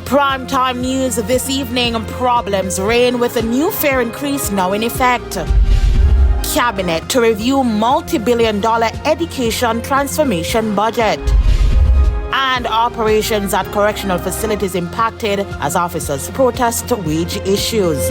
Primetime news this evening. Problems reign with a new fare increase now in effect. Cabinet to review multi-billion-dollar education transformation budget. And operations at correctional facilities impacted as officers protest wage issues.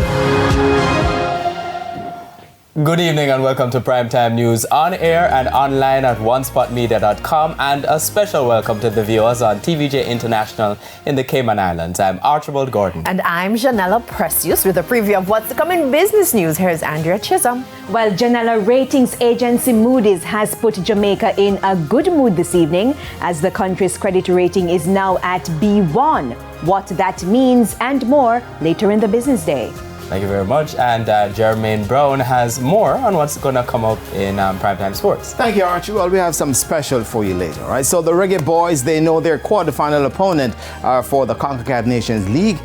Good evening and welcome to Primetime News on air and online at onespotmedia.com, and a special welcome to the viewers on TVJ International in the Cayman Islands. I'm Archibald Gordon. And I'm Janella Precious with a preview of what's to come in business news. Here's Andrea Chisholm. Well, Janella, ratings agency Moody's has put Jamaica in a good mood this evening as the country's credit rating is now at B1. What that means and more later in the business day. Thank you very much. And Jermaine Brown has more on what's going to come up in Primetime Sports. Thank you, Archie. Well, we have some special for you later, right? So the Reggae Boys, they know their quarterfinal opponent for the CONCACAF Nations League.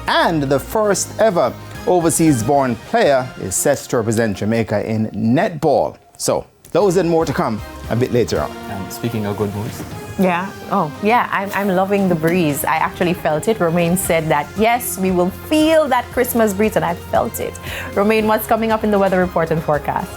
And the first ever overseas-born player is set to represent Jamaica in netball. So those and more to come a bit later on. And speaking of good moods. Yeah. Oh, yeah. I'm loving the breeze. I actually felt it. Romaine said that, yes, we will feel that Christmas breeze, and I felt it. Romaine, what's coming up in the weather report and forecast?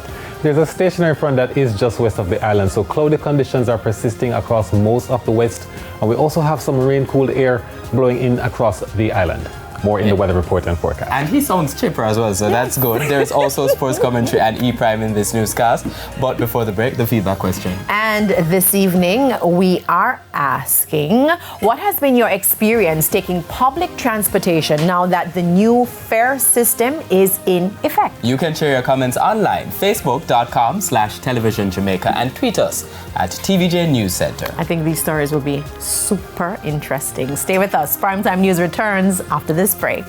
There's a stationary front that is just west of the island, so cloudy conditions are persisting across most of the west. And we also have some rain-cooled air blowing in across the island. More in the weather report and forecast. And he sounds chipper as well, so that's good. There's also sports commentary and E-Prime in this newscast. But before the break, the feedback question. And this evening, we are asking, what has been your experience taking public transportation now that the new fare system is in effect? You can share your comments online, facebook.com/television Jamaica, and tweet us at TVJ News Center. I think these stories will be super interesting. Stay with us. Primetime News returns after this break.